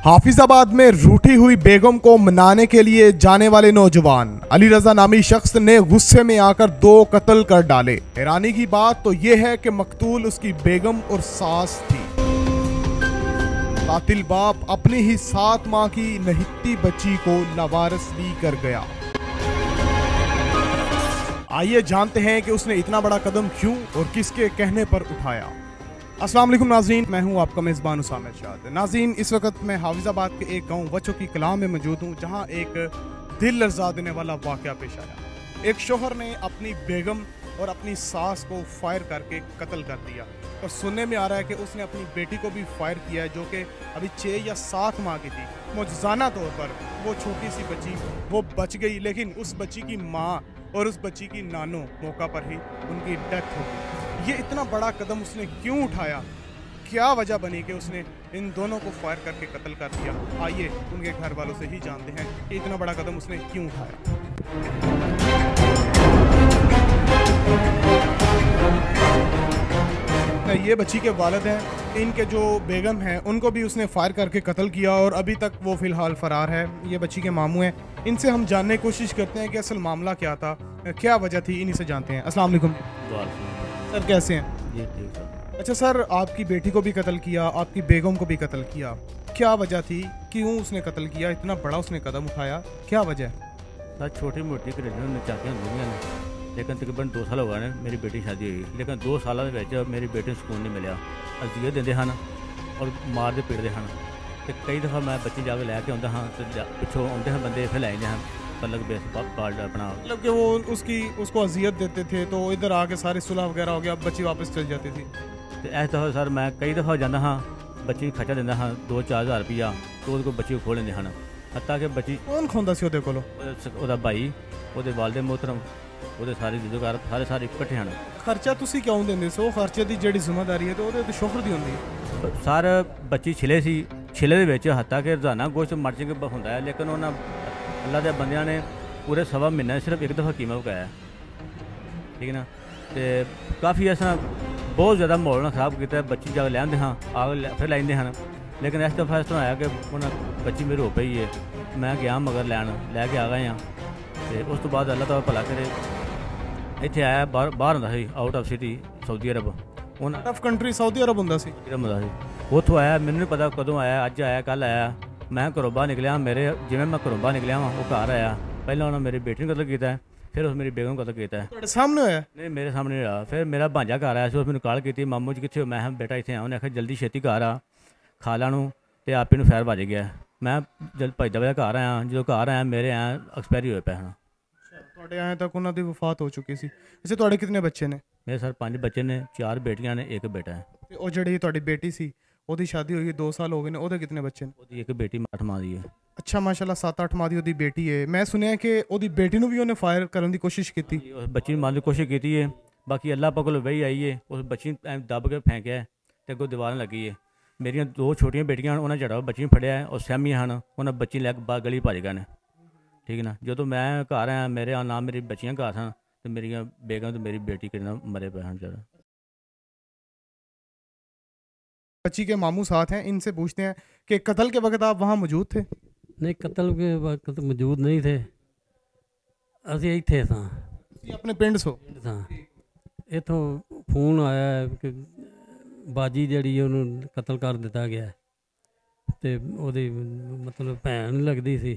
हाफिजाबाद में रूठी हुई बेगम को मनाने के लिए जाने वाले नौजवान अली रजा नामी शख्स ने गुस्से में आकर 2 कत्ल कर डाले। हैरानी की बात तो यह है कि मकतूल उसकी बेगम और सास थी। कातिल बाप अपनी ही 7 माह की नहित्ती बच्ची को लावारिस भी कर गया। आइए जानते हैं कि उसने इतना बड़ा कदम क्यों और किसके कहने पर उठाया। अस्सलाम वालेकुम नाज़रीन, मैं हूं आपका मेज़बान उसामा इरशाद। नाज़रीन, इस वक्त मैं हाफिजाबाद के एक गांव वचो की कलां में मौजूद हूं, जहां एक दिल लर्जा देने वाला वाक़या पेश आया। एक शोहर ने अपनी बेगम और अपनी सास को फायर करके कत्ल कर दिया और सुनने में आ रहा है कि उसने अपनी बेटी को भी फायर किया है, जो कि अभी 6 या 7 माह की थी। मौजूदाना तौर पर वो छोटी सी बच्ची वो बच गई, लेकिन उस बच्ची की माँ और उस बच्ची की नानो मौका पर ही उनकी डेथ हो गई। ये इतना बड़ा कदम उसने क्यों उठाया, क्या वजह बनी कि उसने इन दोनों को फायर करके कत्ल कर दिया। आइए उनके घर वालों से ही जानते हैं कि इतना बड़ा कदम उसने क्यों उठाया। ये बच्ची के वालिद हैं, इनके जो बेगम हैं उनको भी उसने फायर करके कत्ल किया और अभी तक वो फ़िलहाल फ़रार है। ये बच्ची के मामू हैं, इनसे हम जानने की कोशिश करते हैं कि असल मामला क्या था, क्या वजह थी। इन्हीं से जानते हैं। अस्सलाम वालेकुम सर, कैसे हैं? जी ठीक है। अच्छा सर, आपकी बेटी को भी कत्ल किया, आपकी बेगम को भी कत्ल किया, क्या वजह थी, क्यों उसने कत्ल किया, इतना बड़ा उसने कदम उठाया, क्या वजह? सर छोटी मोटी घरेलू चाहते होंगे ने, लेकिन तकरीबन 2 साल हो गए मेरी बेटी शादी हुई, लेकिन 2 साल मेरी बेटी ਨੂੰ ਸਕੂਨ नहीं मिला। अजीयत देंदे हैं और मारते पीटते हैं। तो कई दफ़ा मैं बच्ची जाके लैके आंदा हाँ, तो पिछों आते हैं बंदे फिर लै जाते हैं मतलब बेस पार्ट अपना, मतलब कि वो उसको अजियत देते थे, तो इधर आके सारी सुलह वगैरह हो गया, अब बच्ची वापस चल जाती थी। तो इस दफ़ा सर मैं कई दफ़ा जाता हाँ, बच्ची खर्चा देंदा हाँ 2-4 हज़ार रुपया, तो वो बच्ची को खो लेंदे हैं। हत्ता कि बच्ची कौन खोंदा सी ओदे कोलों? ਉਹਦਾ ਭਾਈ, ਉਹਦੇ ਵਾਲਦੇ मोहतरम, ਉਹਦੇ ਸਾਰੇ ਰਿਸ਼ਤੇਦਾਰ ਸਾਰੇ ਇਕੱਠੇ ਹਨ। ਖਰਚਾ ਤੁਸੀਂ ਕਿਉਂ ਦਿੰਦੇ ਸੋ? ਖਰਚੇ ਦੀ ਜਿਹੜੀ ਜ਼ਿੰਮੇਵਾਰੀ ਹੈ ਤੇ ਉਹਦੇ ਤੇ ਸ਼ੋਹਰ ਦੀ ਹੁੰਦੀ ਹੈ। ਸਰ ਬੱਚੀ ਛਿਲੇ ਸੀ, ਛਿਲੇ ਦੇ ਵਿੱਚ ਹੱਤਾ ਕਿ ਰੋਜ਼ਾਨਾ ਗੋਸ਼ਤ ਮਰਚਿੰਗ ਹੁੰਦਾ ਹੈ, ਲੇਕਿਨ ਉਹਨਾਂ ਅੱਲਾ ਦੇ ਬੰਦਿਆਂ ਨੇ ਪੂਰੇ 1.25 ਮਹੀਨੇ ਸਿਰਫ ਇੱਕ ਦਫਾ ਕੀਮਾ ਪਕਾਇਆ, ਠੀਕ ਹੈ ਨਾ। ਤੇ ਕਾਫੀ ਇਸ ਤਰ੍ਹਾਂ ਬਹੁਤ ਜ਼ਿਆਦਾ ਮਾਹੌਲ ਨਾਲ ਖਰਾਬ ਕੀਤਾ। ਬੱਚੀ ਜਾ ਕੇ ਲੈ ਆਉਂਦੇ ਹਾਂ, ਫਿਰ ਲੈਂਦੇ ਹਨ, ਲੇਕਿਨ ਇਸ ਦਫਾ ਇਸ ਤਰ੍ਹਾਂ ਆਇਆ ਕਿ ਉਹਨਾਂ ਬੱਚੀ ਮੇਰੀ ਹੋ ਪਈ ਹੈ। ਮੈਂ ਗਿਆ ਮਗਰ ਲੈ ਕੇ ਆ ਗਏ ਹਾਂ। ਤੇ ਉਸ ਤੋਂ ਬਾਅਦ ਅੱਲਾ ਤਾਲਾ ਭਲਾ ਕਰੇ, ਇੱਥੇ ਆਇਆ ਬਾਹਰ ਹੁੰਦਾ ਸੀ, out of city, Saudi Arab. ਉਹਨਾਂ out of country Saudi Arab ਹੁੰਦਾ ਸੀ। ਹੁੰਦਾ ਸੀ, ਉੱਥੋਂ ਆਇਆ, ਮੈਨੂੰ ਨਹੀਂ ਪਤਾ ਕਦੋਂ ਆਇਆ, ਅੱਜ ਆਇਆ ਕੱਲ ਆਇਆ। ਮੈਂ ਘਰੋਂ ਬਾਹਰ ਨਿਕਲਿਆ, ਮੇਰੇ ਜਿਵੇਂ ਮੈਂ ਘਰੋਂ ਬਾਹਰ ਨਿਕਲਿਆ ਵਾਂ, ਉਹ ਘਰ ਆਇਆ। ਪਹਿਲਾਂ ਉਹਨਾਂ ਮੇਰੀ ਬੇਟੀ ਨੂੰ ਕਤਲ ਕੀਤਾ, ਫਿਰ ਉਸ ਮੇਰੀ ਬੇਗਮ ਨੂੰ ਕਤਲ ਕੀਤਾ। ਤੁਹਾਡੇ ਸਾਹਮਣੇ ਹੋਇਆ? ਨਹੀਂ, ਮੇਰੇ ਸਾਹਮਣੇ ਨਹੀਂ ਹੋਇਆ। ਫਿਰ ਮੇਰਾ ਭਾਂਜਾ ਘਰ ਆਇਆ ਸੀ, ਉਸ ਮੈਨੂੰ ਕਾਲ ਕੀਤੀ, ਮਾਮੂ ਜੀ ਕਿੱਥੇ ਹੋ? ਮੈਂ ਕਿਹਾ ਬੇਟਾ ਇੱਥੇ ਆ। ਉਹਨੇ ਆਖਿਆ ਜਲਦੀ ਛੇਤੀ ਘਰ ਆ, ਖਾਲਾ ਨੂੰ ਤੇ ਆਪੇ ਨੂੰ ਫੈਰ ਵੱਜ ਗਿਆ। ਮੈਂ ਜਦ ਭੱਜਦਾ ਹੋਇਆ ਘਰ ਆਇਆ, ਜਦੋਂ ਘਰ ਆਇਆ ਮੇਰੇ ਐਕਸਪਾਇਰੀ ਹੋਏ ਪਏ ਹਨ। ਤੁਹਾਡੇ ਆਏ ਤੱਕ ਉਹਨਾਂ ਦੀ ਵਫਾਤ ਹੋ ਚੁੱਕੀ ਸੀ। ਅੱਛਾ, ਤੁਹਾਡੇ ਕਿੰਨੇ ਬੱਚੇ ਨੇ? ਮੇਰੇ ਸਰ 5 ਬੱਚੇ ਨੇ, 4 ਬੇਟੀਆਂ ਨੇ, 1 ਬੇਟਾ ਹੈ। ਤੇ ਉਹ ਜਿਹੜੀ ਤੁਹਾਡੀ ਬੇਟੀ ਸੀ ਉਹਦੀ ਸ਼ਾਦੀ ਹੋਈ 2 ਸਾਲ ਹੋ ਗਏ ਨੇ, ਉਹਦੇ ਕਿੰਨੇ ਬੱਚੇ ਨੇ? ਉਹਦੀ 1 ਬੇਟੀ 8 ਮਾਹ ਦੀ ਹੈ। ਅੱਛਾ, ਮਾਸ਼ਾਅੱਲਾ 7-8 ਮਾਹ ਦੀ ਉਹਦੀ ਬੇਟੀ ਹੈ। ਮੈਂ ਸੁਣਿਆ ਕਿ ਉਹਦੀ ਬੇਟੀ ਨੂੰ ਵੀ ਉਹਨੇ ਫਾਇਰ ਕਰਨ ਦੀ ਕੋਸ਼ਿਸ਼ ਕੀਤੀ। ਉਸ ਬੱਚੀ ਨੂੰ ਮਾਰਨ ਦੀ ਕੋਸ਼ਿਸ਼ ਕੀਤੀ ਹੈ, ਬਾਕੀ ਅੱਲਾ ਪਾਕ ਕੋਲ ਵਹੀ ਆਈ ਹੈ। ਉਸ ਬੱਚੀ ਨੂੰ ਦੱਬ ਕੇ ਫੈਂਕਿਆ ਤੇ ਅੱਗੋਂ ਦੀਵਾਰ ਲੱਗੀ ਹੈ। ਮੇਰੀਆਂ 2 ਛੋਟੀਆਂ ਬੇਟੀਆਂ ਹਨ, ਉਹਨਾਂ ਜਿਹੜਾ ਬੱਚੀ ਨੂੰ ਫੜਿਆ ਉਹ ਸਹਿਮੀਆਂ ਹਨ, ਉਹਨਾਂ ਬੱਚੀ ਲੈ ਕੇ ਬਾਹਰ ਗਲੀ ਭੱਜ ਗਏ ਨੇ, ਠੀਕ ਨਾ। ਜਦੋਂ ਮੈਂ ਘਰ ਆਇਆ, ਮੇਰੇ ਨਾਲ ਮੇਰੀ ਬੱਚੀਆਂ ਘਰ ਸਨ, ਤੇ ਮੇਰੀਆਂ बेगम तो मेरी बेटी के नाम मरे पे हैं ज़रा। बच्ची के मामू साथ हैं, इनसे पूछते हैं कि कत्ल के वक्त आप वहाँ मौजूद थे? नहीं, कत्ल के वक्त मौजूद नहीं थे, असी इत्थे सां। अपने पिंड सो सां इथों फोन आया कि बाजी जिहड़ी उन्होंने कत्ल कर दिता गया, तो वो मतलब भैन लगती सी,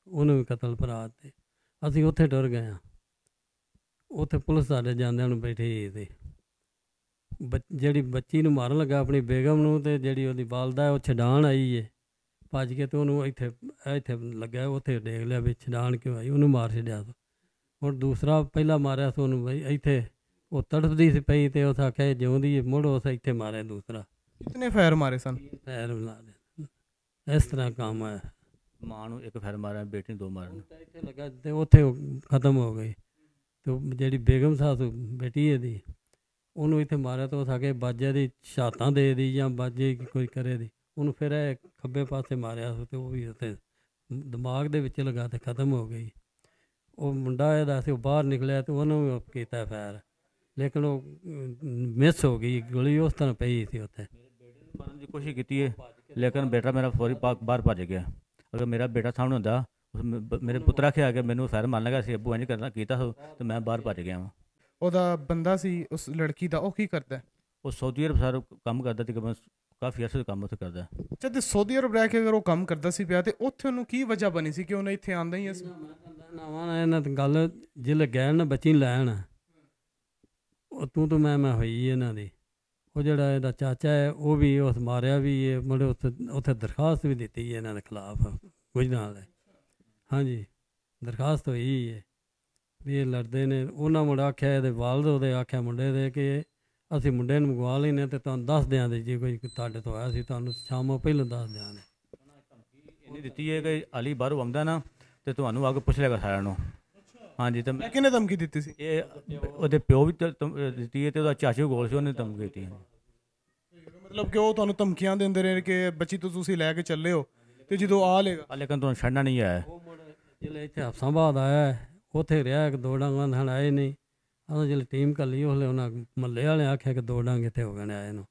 उन्होंने भी कत्ल भरा ते असी उत्थे टुर गए। उत्थे पुलिस साडे जांदियां नूं बैठी थी। जिहड़ी बच्ची नूं मारन लगा अपनी बेगम नूं, ते जिहड़ी उहदी वालदा है वो छडाण आई है भज के, तो उन्होंने इत्थे लग्या, उत्थे देख लिया भी छडाण क्यों आई, उन्होंने मार छड्या। हुण दूसरा पहला मारिया तो उन्होंने बई इत्थे वो तड़फदी सी पई, तो उस आख्या जिउंदी है, मुड़ उस इत्थे मारे दूसरा। कितने फायर मारे सन? फायर मारे, इस तरह काम है। मां नूं 1 फायर मारा, बेटी नूं 2 मारे। इत्थे लगा तो उत्थे खत्म हो गई। तो जिहड़ी बेगम सास बेटी है दी, उन्होंने इत्थे मारा, तो उस आके बाजे दी छातां दे दी या बाजे कोई करे दी, उन्होंने फिर खब्बे पासे मारिया, तो वो भी उत्थे दिमाग दे विच लगा तो खत्म हो गई। वो मुंडा इहदा सी, बाहर निकलिया तो उन्होंने कीता फायर, लेकिन वो मिस हो गई, गोली उस तरह पई सी उत्थे। ਮਾਰਨ ਦੀ ਕੋਸ਼ਿਸ਼ ਕੀਤੀ ਹੈ, ਲੇਕਿਨ ਬੇਟਾ ਮੇਰਾ ਫੌਰੀ ਬਾਹਰ ਭੱਜ ਗਿਆ। ਅਗਰ ਮੇਰਾ ਬੇਟਾ ਸਾਹਮਣੇ ਹੁੰਦਾ, ਮੇਰੇ ਪੁੱਤਰਾ ਖਿਆ ਕੇ ਮੈਨੂੰ ਫੈਰ ਮੰਨ ਲਗਾ ਸੀ, ਅੱਬੂ ਇੰਝ ਕਰਨਾ ਕੀਤਾ ਹੋ, ਤੇ ਮੈਂ ਬਾਹਰ ਭੱਜ ਗਿਆ ਵਾਂ। ਉਹਦਾ ਬੰਦਾ ਸੀ ਉਸ ਲੜਕੀ ਦਾ, ਉਹ ਕੀ ਕਰਦਾ? ਉਹ ਸਾਊਦੀ ਅਰਬ ਸਰ ਕੰਮ ਕਰਦਾ ਸੀ, ਕਾਫੀ ਅਰਸੇ ਤੋਂ ਕੰਮ ਉੱਥੇ ਕਰਦਾ। ਅੱਛਾ, ਤੇ ਸਾਊਦੀ ਅਰਬ ਰਹਿ ਕੇ ਅਗਰ ਉਹ ਕੰਮ ਕਰਦਾ ਸੀ ਪਿਆ, ਤੇ ਉੱਥੇ ਉਹਨੂੰ ਕੀ ਵਜ੍ਹਾ ਬਣੀ ਸੀ ਕਿ ਉਹਨੇ ਇੱਥੇ ਆਂਦਾ ਹੀ ਸੀ? ਨਵਾਂ ਇਹਨਾਂ ਤੇ ਗੱਲ ਜਿਲੇ ਗਏ ਨਾ ਬੱਚੀ ਲੈਣ, ਉਹ ਤੂੰ ਮੈਂ ਹੋਈ ਇਹਨਾਂ ਦੀ। ਉਹ ਜਿਹੜਾ ਇਹਦਾ ਚਾਚਾ ਹੈ ਉਹ ਵੀ ਉਸ ਮਾਰਿਆ ਵੀ ਹੈ, ਮਤਲਬ ਉੱਥੇ ਦਰਖਾਸਤ ਵੀ ਦਿੱਤੀ ਹੈ ਇਹਨਾਂ ਦੇ ਖਿਲਾਫ ਕੁਝ ਨਾਲ। ਹਾਂਜੀ, ਦਰਖਾਸਤ ਹੋਈ ਹੈ ਵੀ ਇਹ ਲੜਦੇ ਨੇ। ਉਹਨਾਂ ਮੁੰਡਾ ਆਖਿਆ, ਇਹਦੇ ਵਾਲਦ ਉਹਦੇ ਆਖਿਆ ਮੁੰਡੇ ਦੇ ਕਿ ਅਸੀਂ ਮੁੰਡੇ ਨੂੰ ਮੰਗਵਾ ਲੈਂਦੇ ਤੇ ਤੁਹਾਨੂੰ ਦੱਸ ਦਿਆਂਗੇ, ਜੇ ਕੋਈ ਤੁਹਾਡੇ ਤੋਂ ਆਇਆ ਸੀ ਤੁਹਾਨੂੰ ਸ਼ਾਮੋਂ ਪਹਿਲਾਂ ਦੱਸ ਦਿਆਂਗੇ। ਇਹਨੇ ਦਿੱਤੀ ਹੈ ਕਿ ਅਲੀ ਬਾਹਰੋਂ ਆਉਂਦਾ ਨਾ ਤੇ ਤੁਹਾਨੂੰ ਆ ਕੇ ਪੁੱਛ ਲਿਆ ਸਾਰਿਆਂ ਨੂੰ। ਹਾਂਜੀ, ਤੇ ਕਿਹਨੇ ਧਮਕੀ ਦਿੱਤੀ ਸੀ? ਇਹ ਉਹਦੇ ਪਿਓ ਵੀ ਦਿੱਤੀ ਹੈ, ਤੇ ਉਹਦਾ ਚਾਚੂ ਕੋਲ ਸੀ, ਉਹਨੇ ਧਮਕੀ ਦਿੱਤੀ ਹੈ। ਮਤਲਬ ਕਿ ਉਹ ਤੁਹਾਨੂੰ ਧਮਕੀਆਂ ਦਿੰਦੇ ਰਹੇ ਕਿ ਬੱਚੀ ਤੋਂ ਤੁਸੀਂ ਲੈ ਕੇ ਚੱਲੇ ਹੋ ਤੇ ਜਦੋਂ ਆ ਲੇਗਾ, ਲੇਕਿਨ ਤੁਹਾਨੂੰ ਛੱਡਣਾ ਨਹੀਂ ਆਇਆ। ਜਿਲੇ ਇੱਥੇ ਹਫਸਾਬਾਦ ਆਇਆ ਉੱਥੇ ਰਿਹਾ, ਇੱਕ ਦੋ ਡਾਂਗਾਂ ਨਾਲ ਆਏ ਨਹੀਂ। ਆਹ ਜਿਲੇ ਟੀਮ ਕੱਲੀ ਉਹਲੇ ਉਹਨਾਂ ਮਹੱਲੇ ਵਾਲੇ ਆਖਿਆ ਕਿ ਦੋ ਡਾਂਗ ਇੱਥੇ ਹੋ ਗਏ ਨੇ ਆਏ ਨੂੰ।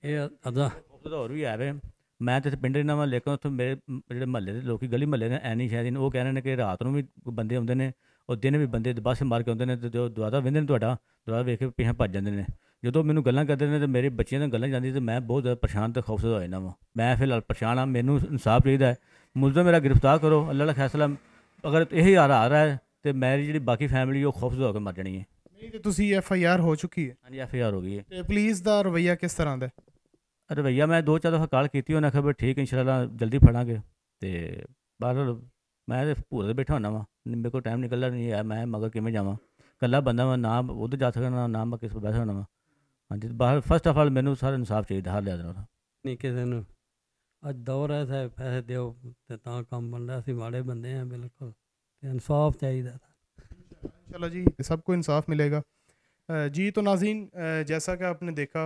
ਇਹ ਅਦਾ ਹੋਰ ਵੀ ਆਵੇ, ਮੈਂ ਤਾਂ ਇੱਥੇ ਪਿੰਡ ਰਹਿੰਦਾ ਵਾਂ, ਲੇਕਿਨ ਉੱਥੇ ਮੇਰੇ ਜਿਹੜੇ ਮਹੱਲੇ ਦੇ ਲੋਕੀ ਗਲੀ ਮਹੱਲੇ ਨੇ ਐਨੀ ਸ਼ਾਇਦ ਉਹ ਕਹਿ ਰਹੇ ਨੇ ਕਿ ਰਾਤ ਨੂੰ ਵੀ ਬੰਦੇ ਆਉਂਦੇ ਨੇ, ਉਹ ਦਿਨ ਵੀ ਬੰਦੇ ਬੱਸ ਮਾਰ ਕੇ ਆਉਂਦੇ ਨੇ, ਤੇ ਜੋ ਦੁਆਰਾ ਵਹਿੰਦੇ ਨੇ ਤੁਹਾਡਾ ਦੁਆਰਾ ਵੇਖ ਕੇ ਪਿੱਛੇ ਭੱਜ ਜਾਂਦੇ ਨੇ। ਜਦੋਂ ਮੈਨੂੰ ਗੱਲਾਂ ਕਰਦੇ ਨੇ ਤੇ ਮੇਰੇ ਬੱਚਿਆਂ ਦੀਆਂ ਗੱਲਾਂ ਜਾਂਦੀ, ਤੇ ਮੈਂ ਬਹੁਤ ਜ਼ਿਆਦਾ ਪਰੇਸ਼ਾਨ ਤੇ ਖੌਫਜ਼ਦਾ ਹੋ ਜਾਂਦਾ ਵਾਂ। ਮੈਂ ਫਿਲਹਾਲ ਪਰੇਸ਼ਾਨ ਹਾਂ, ਮੈਨੂੰ ਇਨਸਾਫ ਚਾਹੀਦਾ ਹੈ। ਮੁਲਜ਼ਮ ਮੇਰਾ ਗ੍ਰਿਫਤਾਰ ਕਰੋ, ਅੱਲਾ ਦਾ ਫੈਸਲਾ। ਅਗਰ ਇਹੀ ਆ ਰਿਹਾ ਹੈ ਤੇ ਮੇਰੀ ਜਿਹੜੀ ਬਾਕੀ ਫੈਮਿਲੀ ਉਹ ਖੌਫਜ਼ਦਾ ਹੋ ਕੇ ਮਰ ਜਾਣੀ ਹੈ। ਨਹੀਂ ਤੇ ਤੁਸੀਂ FIR ਹੋ ਚੁੱਕੀ ਹੈ? ਹਾਂਜੀ, FIR ਹੋ ਗਈ ਹੈ। ਤੇ ਪੁਲਿਸ ਦਾ ਰਵੱਈਆ ਕਿਸ ਤਰ੍ਹਾਂ ਦਾ? ਰਵੱਈਆ ਮੈਂ 2-4 ਦਫਾ ਕਾਲ ਕੀਤੀ, ਉਹਨਾਂ ਆਖਿਆ ਵੀ ਠੀਕ ਇੰਸ਼ਾਅੱਲਾ ਜਲਦੀ ਫੜਾਂਗੇ। ਤੇ ਬਾਹਰ ਮੈਂ ਤਾਂ ਭੂਰੇ 'ਤੇ ਬੈਠਾ ਹੁੰਦਾ ਵਾਂ, ਮੇਰੇ ਕੋਲ ਟਾਈਮ ਨਿਕਲਦਾ ਨਹੀਂ ਹੈ, ਮੈਂ ਮਗਰ ਕਿਵੇਂ ਜਾਵਾਂ? ਇਕੱਲਾ ਬੰਦਾ ਵਾਂ, ਨਾ ਉੱਧਰ ਜਾ ਸਕਦਾ ਨਾ ਮੈਂ ਕਿਸੇ ਕੋਲ ਬਹਿ ਸਕਦਾ ਵਾਂ। ਹਾਂਜੀ, ਬਾਹਰ ਫਸਟ ਆਫ ਆਲ ਮੈਨੂੰ ਸਾਰਾ ਇਨਸਾਫ ਚਾਹੀਦਾ ਹਰ ਲਿਹਾਜ਼ ਨਾਲ। ਨਹੀਂ ਕਿਸੇ ਨੂੰ ਅੱਜ ਦੌਰ ਹੈ ਸਾਹਿਬ, ਪੈਸੇ ਦਿਓ ਤੇ ਤਾਂ ਕੰਮ ਬਣਦਾ। ਅਸੀਂ ਮਾੜੇ ਬੰਦੇ हैं बिल्कुल, तो इंसाफ चाहिए था। चलो जी, सबको इंसाफ मिलेगा जी। तो नाज़रीन, जैसा कि आपने देखा,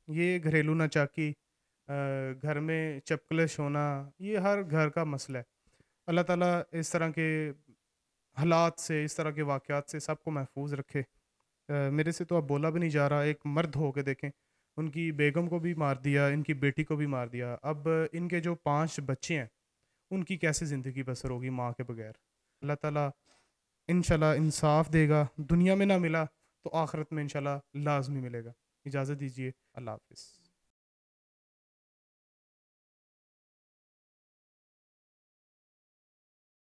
ये घरेलू नाचाकी, घर में चपकलिश होना, ये हर घर का मसला है। अल्लाह ताला इस तरह के हालात से, इस तरह के वाक़यात से सबको महफूज रखे। मेरे से तो अब बोला भी नहीं जा रहा। एक मर्द हो के देखें, उनकी बेगम को भी मार दिया, इनकी बेटी को भी मार दिया। अब इनके जो 5 बच्चे हैं उनकी कैसे ज़िंदगी बसर होगी माँ के बगैर? अल्लाह ताला इंशाल्लाह इंसाफ देगा। दुनिया में ना मिला तो आखिरत में इंशाल्लाह लाजमी मिलेगा। इजाज़त दीजिए, अल्लाह हाफ़िज़।